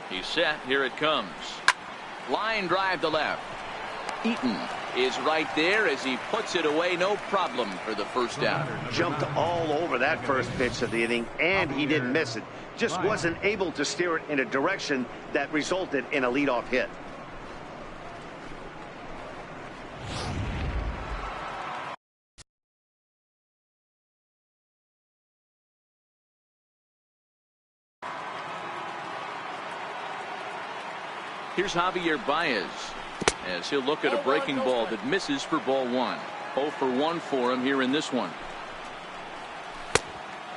He's set. Here it comes. Line drive to left. Eaton is right there as he puts it away. No problem for the first down. Jumped all over that first pitch of the inning, and he didn't miss it. Just wasn't able to steer it in a direction that resulted in a leadoff hit. Here's Javier Baez as he'll look at a breaking ball that misses for ball one. 0 for 1 for him here in this one.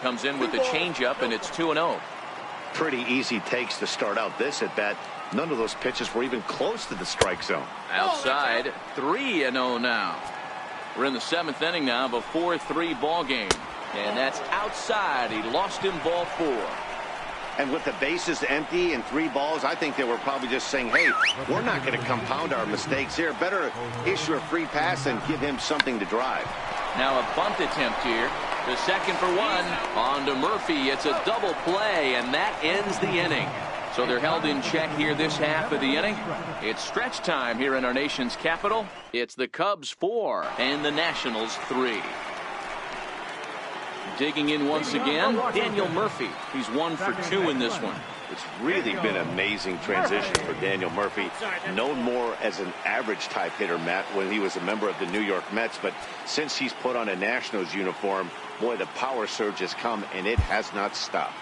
Comes in with a changeup, and it's 2-0. Pretty easy takes to start out this at bat. None of those pitches were even close to the strike zone. Outside, 3-0 now. We're in the 7th inning now of a 4-3 ball game, and that's outside. He lost him ball 4. And with the bases empty and 3 balls, I think they were probably just saying, hey, we're not going to compound our mistakes here. Better issue a free pass and give him something to drive. Now a bunt attempt here. The second for 1 on to Murphy. It's a double play, and that ends the inning. So they're held in check here this half of the inning. It's stretch time here in our nation's capital. It's the Cubs 4 and the Nationals 3. Digging in once again, Daniel Murphy. He's 1 for 2 in this one. It's really been an amazing transition for Daniel Murphy. Known more as an average type hitter, Matt, when he was a member of the New York Mets. But since he's put on a Nationals uniform, boy, the power surge has come, and it has not stopped.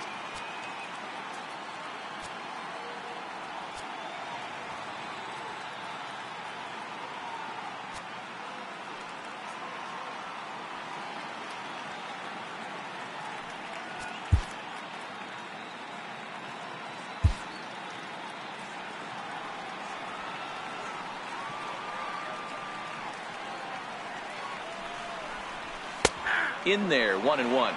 In there, 1-1.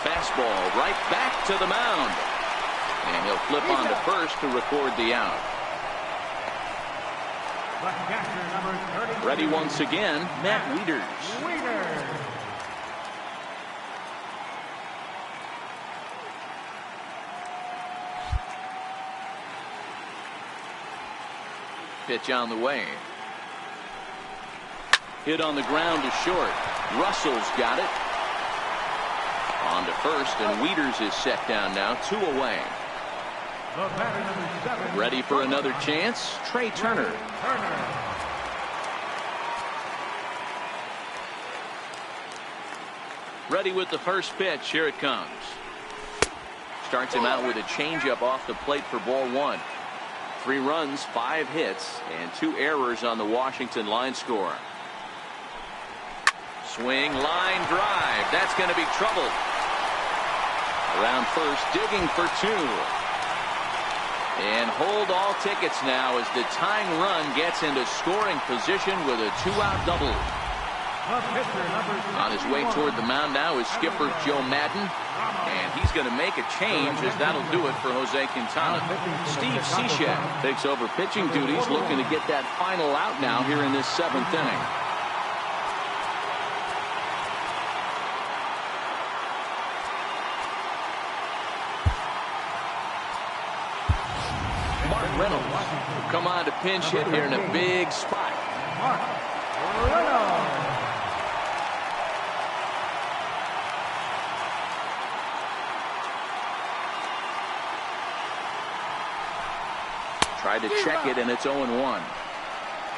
Fastball right back to the mound. And he'll flip on to first to record the out. Ready once again, Matt Wieters. Pitch on the way. Hit on the ground to short. Russell's got it. On to first, and Wieters is set down now, 2 away. Ready for another chance, Trey Turner. Ready with the first pitch. Here it comes. Starts him out with a changeup off the plate for ball 1. 3 runs, 5 hits, and 2 errors on the Washington line score. Swing, line drive. That's going to be trouble. Around first, digging for 2. And hold all tickets now as the tying run gets into scoring position with a 2-out double. On his way toward the mound now is skipper Joe Madden. And he's going to make a change as that'll do it for Jose Quintana. Steve Cishek takes over pitching duties, looking to get that final out now here in this 7th inning. Reynolds will come on to pinch hit here in a big spot. Tried to check it, and it's 0-1.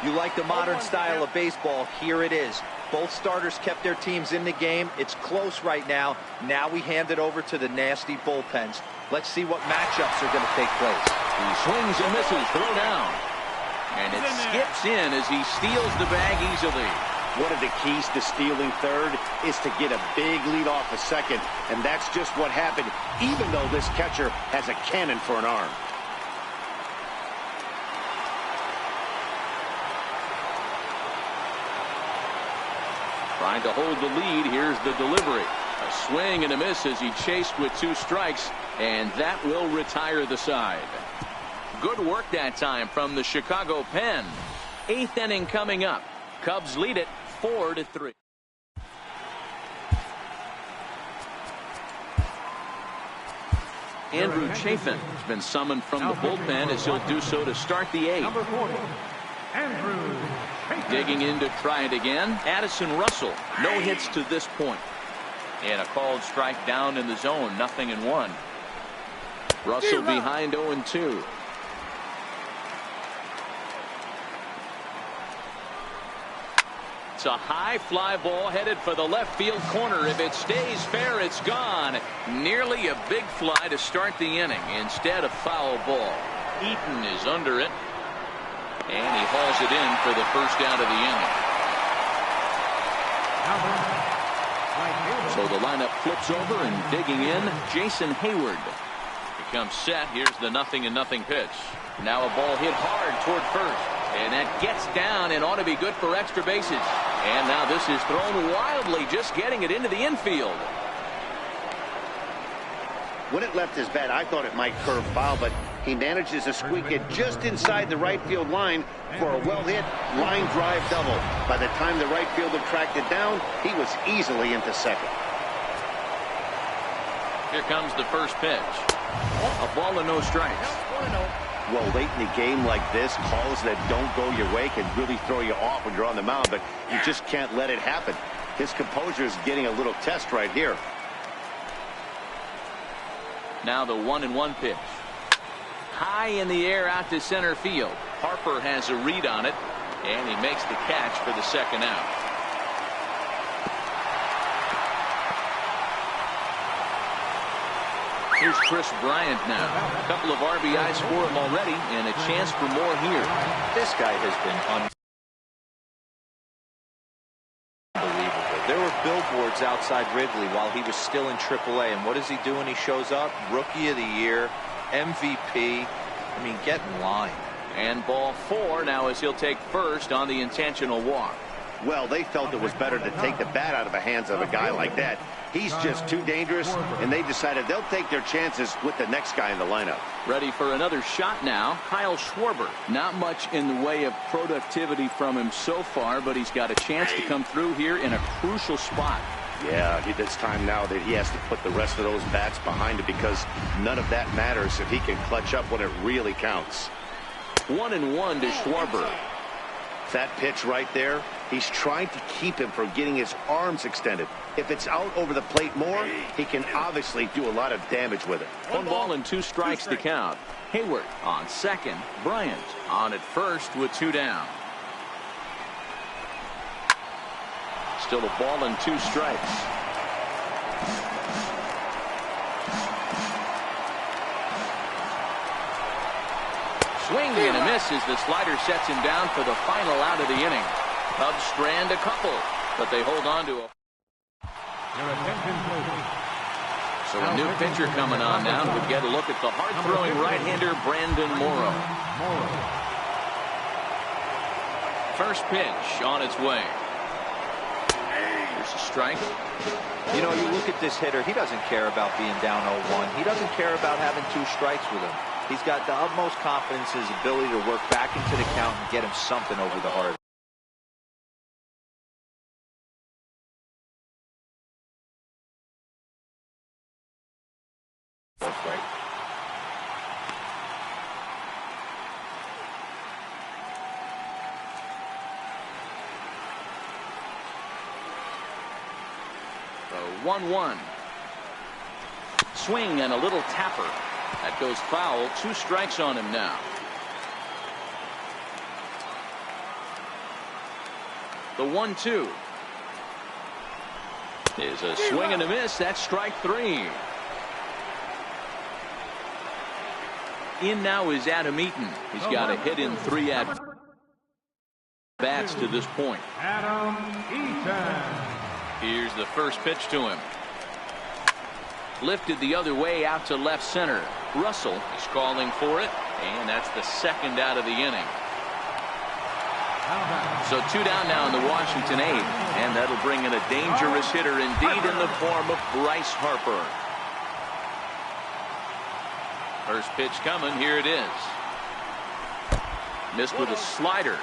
You like the modern style of baseball. Here it is. Both starters kept their teams in the game. It's close right now. Now we hand it over to the nasty bullpens. Let's see what matchups are going to take place. He swings and misses, throw down. And it skips in as he steals the bag easily. One of the keys to stealing third is to get a big lead off a second, and that's just what happened, even though this catcher has a cannon for an arm. Trying to hold the lead. Here's the delivery. A swing and a miss as he chased with 2 strikes, and that will retire the side. Good work that time from the Chicago pen. 8th inning coming up. Cubs lead it 4-3. Andrew Chafin has been summoned from the bullpen as he'll do so to start the 8th. Number 40, Andrew Chafin. Digging in to try it again. Addison Russell, no hits to this point. And a called strike down in the zone, 0-1. Russell behind 0-2. It's a high fly ball headed for the left field corner. If it stays fair, it's gone. Nearly a big fly to start the inning. Instead, a foul ball. Eaton is under it. And he hauls it in for the first out of the inning. So the lineup flips over, and digging in, Jason Hayward. Becomes set. Here's the 0-0 pitch. Now a ball hit hard toward first. And that gets down and ought to be good for extra bases. And now this is thrown wildly, just getting it into the infield. When it left his bat, I thought it might curve foul, but he manages to squeak it just inside the right field line for a well-hit line drive double. By the time the right fielder tracked it down, he was easily into second. Here comes the first pitch. A ball and no strikes. Well, late in the game like this, calls that don't go your way can really throw you off when you're on the mound, but you just can't let it happen. His composure is getting a little test right here. Now the 1-1 pitch. High in the air out to center field. Harper has a read on it, and he makes the catch for the second out. Here's Chris Bryant now. A couple of RBIs for him already, and a chance for more here. This guy has been unbelievable. There were billboards outside Wrigley while he was still in AAA, and what does he do when he shows up? Rookie of the Year, MVP. I mean, get in line. And ball 4 now as he'll take first on the intentional walk. Well, they felt it was better to take the bat out of the hands of a guy like that. He's just too dangerous, and they decided they'll take their chances with the next guy in the lineup. Ready for another shot now, Kyle Schwarber. Not much in the way of productivity from him so far, but he's got a chance to come through here in a crucial spot. Yeah, it's time now that he has to put the rest of those bats behind him, because none of that matters if he can clutch up when it really counts. 1-1 to Schwarber. That pitch right there, he's trying to keep him from getting his arms extended. If it's out over the plate more, he can obviously do a lot of damage with it. 1 ball and 2 strikes to count. Hayward on second. Bryant on at first with 2 down. Still a ball and 2 strikes. Swing and a miss as the slider sets him down for the final out of the inning. Cubs strand a couple, but they hold on to a. So a new pitcher coming on now. We'll get a look at the hard-throwing right-hander Brandon Morrow. First pitch on its way. Here's a strike. You know, you look at this hitter, he doesn't care about being down 0-1. He doesn't care about having 2 strikes with him. He's got the utmost confidence in his ability to work back into the count and get him something over the heart. That's right. The 1-1. Swing and a little tapper. That goes foul. 2 strikes on him now. The 1-2 is a swing and a miss. That's strike 3. In now is Adam Eaton. He's got a hit in 3 at bats to this point. Adam Eaton. Here's the first pitch to him. Lifted the other way out to left center. Russell is calling for it, and that's the second out of the inning. So 2 down now in the Washington 8th, and that'll bring in a dangerous hitter indeed in the form of Bryce Harper. First pitch coming. Here it is. Missed with a slider.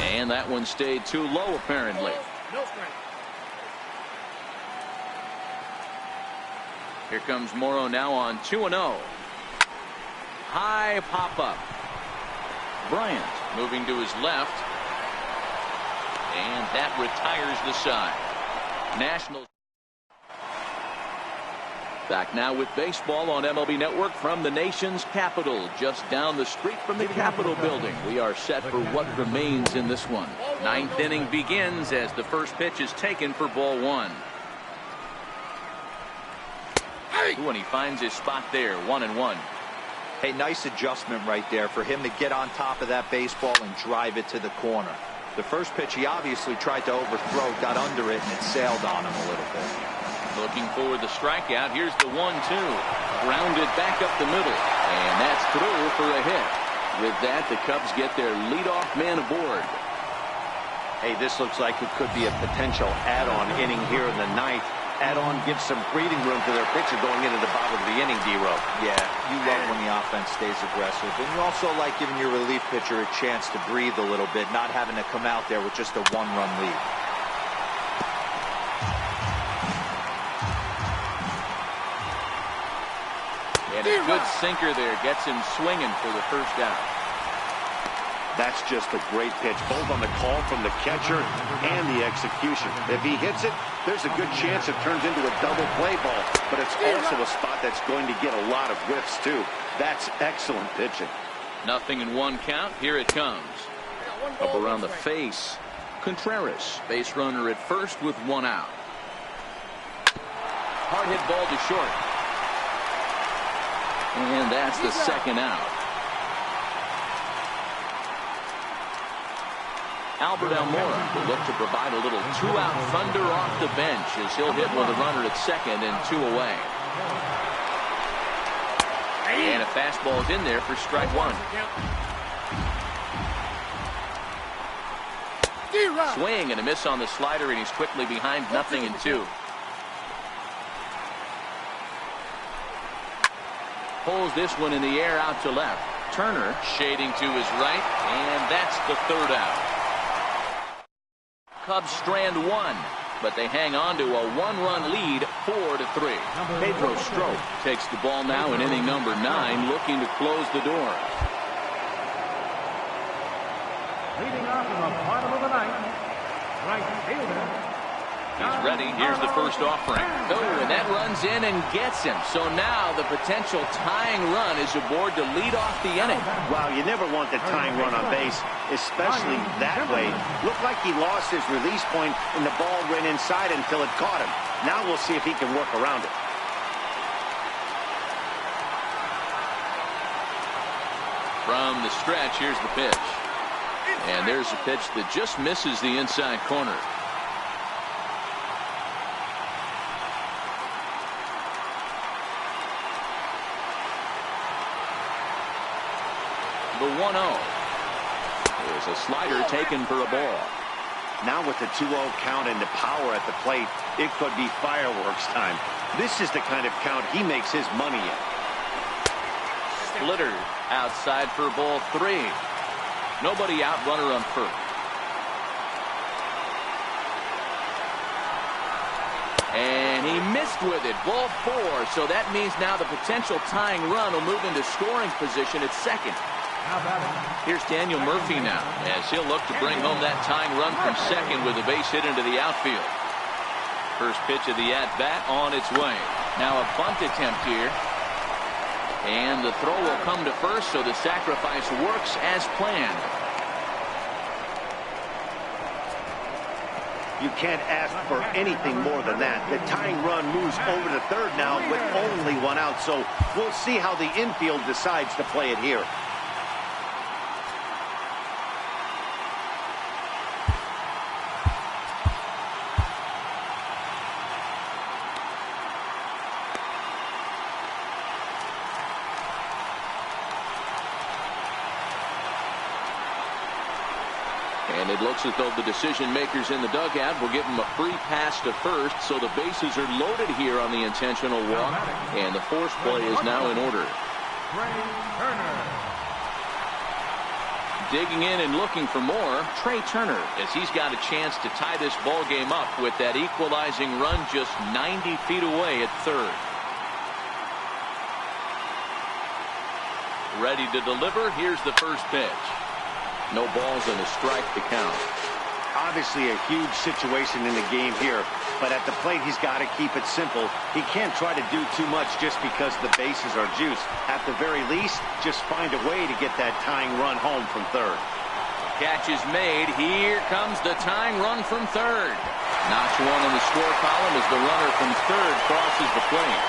And that one stayed too low, apparently. Here comes Morrow now on 2-0. High pop-up. Bryant moving to his left. And that retires the side. Nationals. Back now with baseball on MLB Network from the nation's capital, just down the street from the Capitol building. We are set for what remains in this one. 9th inning begins as the first pitch is taken for ball 1. When he finds his spot there, 1-1. Hey, nice adjustment right there for him to get on top of that baseball and drive it to the corner. The first pitch he obviously tried to overthrow, got under it, and it sailed on him a little bit. Looking for the strikeout. Here's the 1-2. Grounded back up the middle. And that's through for a hit. With that, the Cubs get their leadoff man aboard. Hey, this looks like it could be a potential add-on inning here in the 9th. Add-on gives some breathing room to their pitcher going into the bottom of the inning, D-Row. Yeah, you love when the offense stays aggressive. And you also like giving your relief pitcher a chance to breathe a little bit, not having to come out there with just a 1-run lead. And a good sinker there gets him swinging for the first out. That's just a great pitch, both on the call from the catcher and the execution. If he hits it, there's a good chance it turns into a double play ball, but it's also a spot that's going to get a lot of whiffs, too. That's excellent pitching. 0-1 count. Here it comes. Up around the face. Contreras, base runner at first with 1 out. Hard hit ball to short. And that's the second out. Albert Almora will look to provide a little 2-out thunder off the bench as he'll hit with a runner at second and 2 away. And a fastball is in there for strike 1. Swing and a miss on the slider, and he's quickly behind 0-2. Pulls this one in the air out to left. Turner shading to his right, and that's the 3rd out. Cubs strand 1, but they hang on to a 1-run lead, 4-3. Pedro Strop takes the ball now in inning number 9, looking to close the door. Leading off in the bottom of the 9th, right fielder. He's ready. Here's the first offering. Oh, and that runs in and gets him. So now the potential tying run is aboard to lead off the inning. Wow, you never want the tying run on base, especially that way. Looked like he lost his release point and the ball ran inside until it caught him. Now we'll see if he can work around it. From the stretch, here's the pitch. And there's a pitch that just misses the inside corner. The 1-0. There's a slider taken for a ball. Now with the 2-0 count and the power at the plate, it could be fireworks time. This is the kind of count he makes his money in. Splitter outside for ball 3. Nobody out, runner on first. And he missed with it, ball 4. So that means now the potential tying run will move into scoring position at second. Here's Daniel Murphy now, as he'll look to bring home that tying run from second with a base hit into the outfield. First pitch of the at-bat on its way. Now a bunt attempt here. And the throw will come to first, so the sacrifice works as planned. You can't ask for anything more than that. The tying run moves over to third now with only one out, so we'll see how the infield decides to play it here. And it looks as though the decision makers in the dugout will give him a free pass to first, so the bases are loaded here on the intentional walk, and the force play is now in order. Digging in and looking for more, Trey Turner, as he's got a chance to tie this ball game up with that equalizing run just 90 feet away at third. Ready to deliver. Here's the first pitch. No balls and a strike to count. Obviously a huge situation in the game here, but at the plate he's got to keep it simple. He can't try to do too much just because the bases are juiced. At the very least, just find a way to get that tying run home from third. Catch is made. Here comes the tying run from third. Notch one in the score column as the runner from third crosses the plate.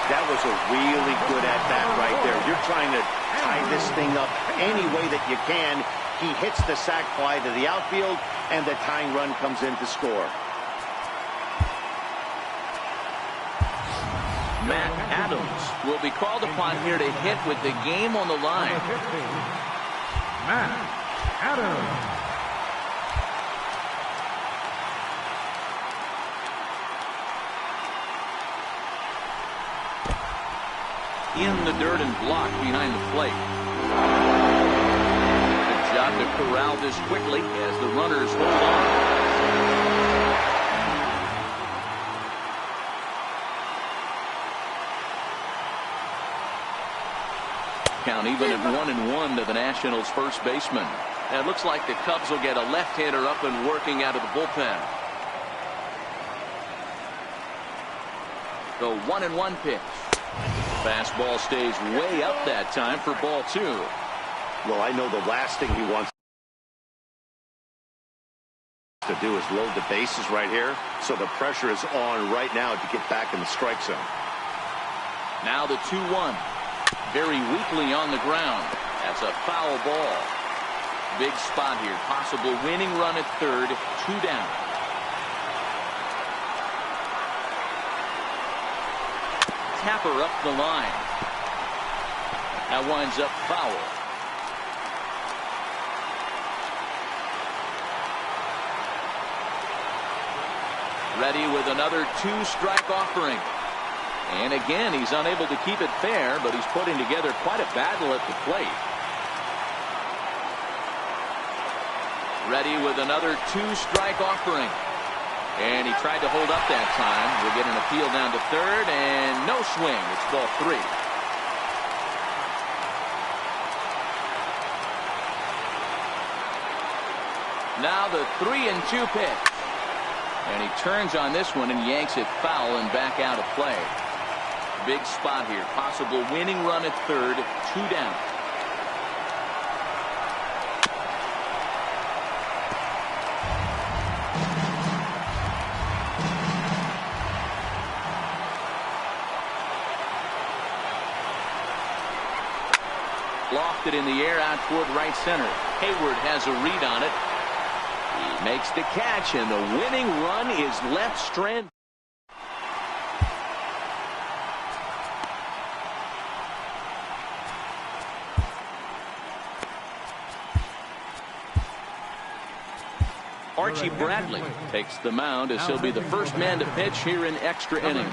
That was a really good at-bat right there. You're trying to tie this thing up any way that you can. He hits the sac fly to the outfield, and the tying run comes in to score. Matt Adams will be called upon here to hit with the game on the line. Matt Adams. In the dirt and blocked behind the plate. Good job to corral this quickly as the runners hold on. Count even at 1-1 to the Nationals' first baseman. And it looks like the Cubs will get a left-hander up and working out of the bullpen. The 1-1 pitch. Fastball stays way up that time for ball two. Well, I know the last thing he wants to do is load the bases right here, so the pressure is on right now to get back in the strike zone. Now the 2-1. Very weakly on the ground. That's a foul ball. Big spot here. Possible winning run at third. 2 down. Tapper up the line. That winds up foul. Ready with another 2-strike offering. And again, he's unable to keep it fair, but he's putting together quite a battle at the plate. Ready with another 2-strike offering. And he tried to hold up that time. We'll get an appeal down to third, and no swing. It's ball 3. Now the 3-2 pitch. And he turns on this one and yanks it foul and back out of play. Big spot here. Possible winning run at third. 2 down. Lofted in the air out toward right center. Hayward has a read on it. He makes the catch, and the winning run is left stranded. Archie Bradley takes the mound as he'll be the first man to pitch here in extra innings.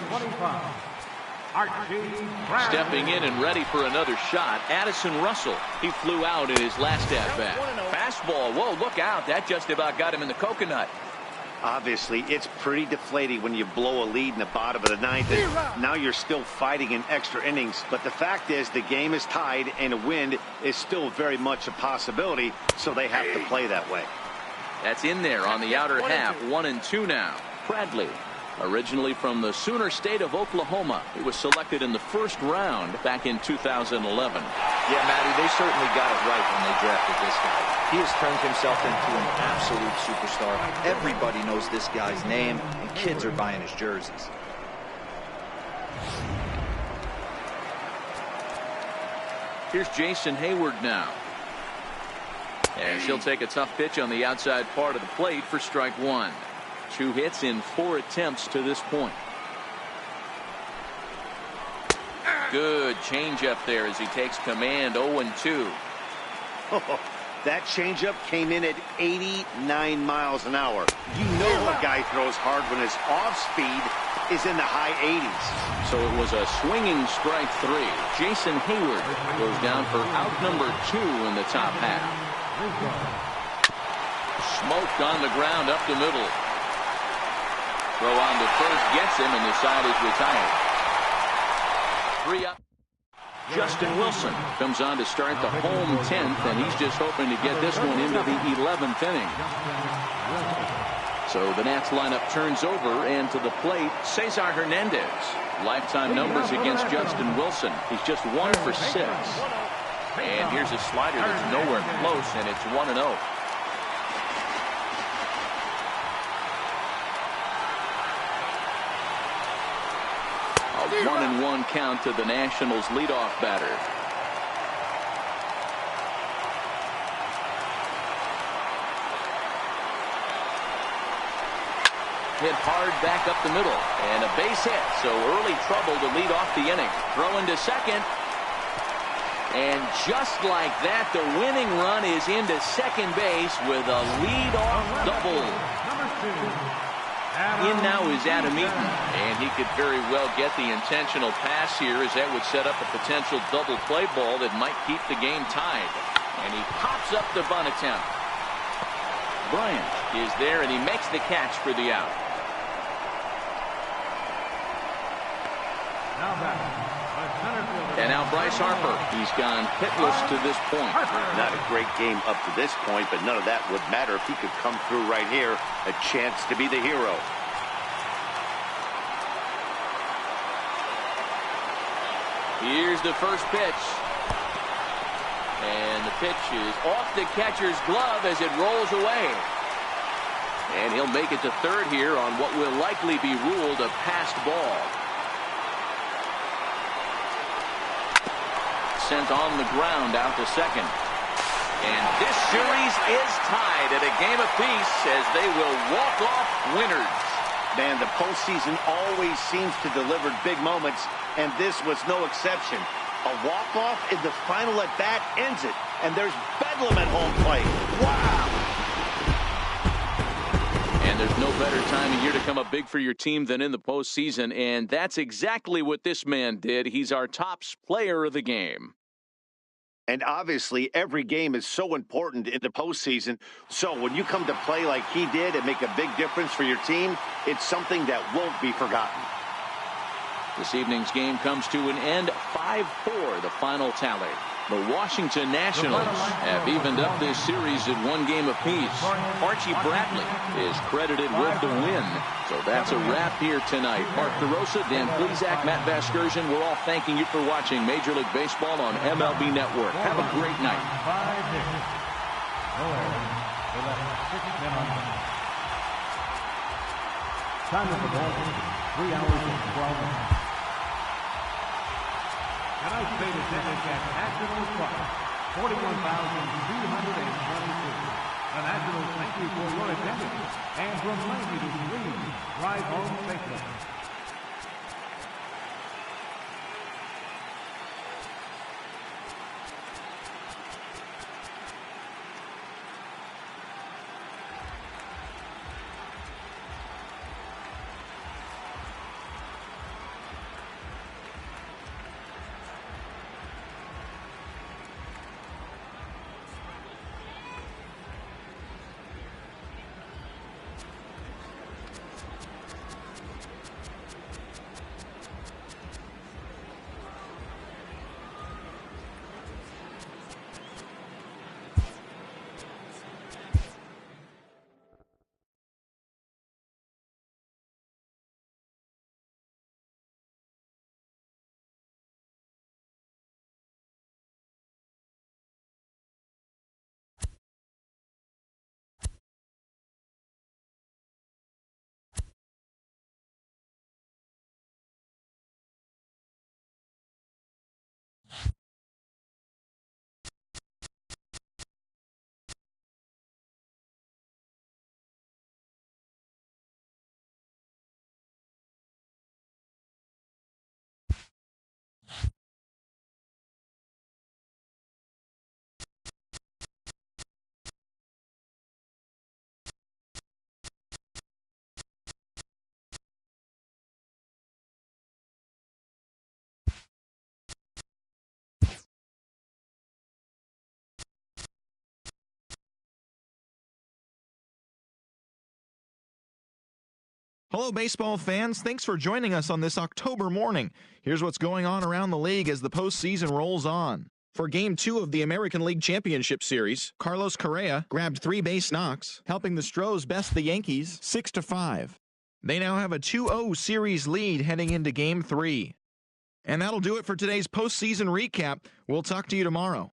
Stepping in and ready for another shot, Addison Russell. He flew out in his last at-bat. Fastball. Whoa, look out. That just about got him in the coconut. Obviously, it's pretty deflating when you blow a lead in the bottom of the ninth, and now you're still fighting in extra innings. But the fact is, the game is tied, and a win is still very much a possibility, so they have to play that way. That's in there on the outer half. 1-2 now. Bradley, originally from the Sooner State of Oklahoma. He was selected in the first round back in 2011. Yeah, Matty, they certainly got it right when they drafted this guy. He has turned himself into an absolute superstar. Everybody knows this guy's name, and kids are buying his jerseys. Here's Jason Hayward now. And she'll take a tough pitch on the outside part of the plate for strike one. 2 hits in 4 attempts to this point. Good changeup there as he takes command. 0-2. That changeup came in at 89 miles an hour. You know a guy throws hard when his off speed is in the high 80s. So it was a swinging strike 3. Jason Hayward goes down for out number 2 in the top half. Smoked on the ground up the middle. Throw on to first gets him, and the side is retired. 3 up. Justin Wilson comes on to start the home 10th, and he's just hoping to get this one into the 11th inning. So the Nats lineup turns over, and to the plate, Cesar Hernandez. Lifetime numbers against Justin Wilson. He's just 1 for 6. And here's a slider that's nowhere close, and it's 1-0. A 1-1 count to the Nationals leadoff batter. Hit hard back up the middle, and a base hit, so early trouble to lead off the inning. Throw into second, and just like that, the winning run is into second base with a leadoff double. In now is Adam Eaton, and he could very well get the intentional pass here, as that would set up a potential double play ball that might keep the game tied. And he pops up the bunt attempt. Bryant is there, and he makes the catch for the out. And now Bryce Harper. He's gone hitless to this point. Not a great game up to this point, but none of that would matter if he could come through right here. A chance to be the hero. Here's the first pitch. And the pitch is off the catcher's glove as it rolls away. And he'll make it to third here on what will likely be ruled a passed ball. Sent on the ground out to second. And this series is tied at a game apiece as they will walk off winners. Man, the postseason always seems to deliver big moments, and this was no exception. A walk-off in the final at-bat ends it, and there's bedlam at home plate. Wow! And there's no better time of year to come up big for your team than in the postseason, and that's exactly what this man did. He's our top player of the game. And obviously, every game is so important in the postseason. So when you come to play like he did and make a big difference for your team, it's something that won't be forgotten. This evening's game comes to an end, 5-4, the final tally. The Washington Nationals have evened up this series at 1 game apiece. Archie Bradley is credited with the win. So that's a wrap here tonight. Mark DeRosa, Dan Plesac, Matt Vasgersian, we're all thanking you for watching Major League Baseball on MLB Network. Have a great night. Time of the ball, 3 hours and 12 minutes. Tonight's paid attendance at National Park, 41,222. The Nationals thank you for your attendance and remind you to please drive home safely. Hello, baseball fans. Thanks for joining us on this October morning. Here's what's going on around the league as the postseason rolls on. For Game 2 of the American League Championship Series, Carlos Correa grabbed 3 base knocks, helping the Stros best the Yankees 6-5. They now have a 2-0 series lead heading into Game 3. And that'll do it for today's postseason recap. We'll talk to you tomorrow.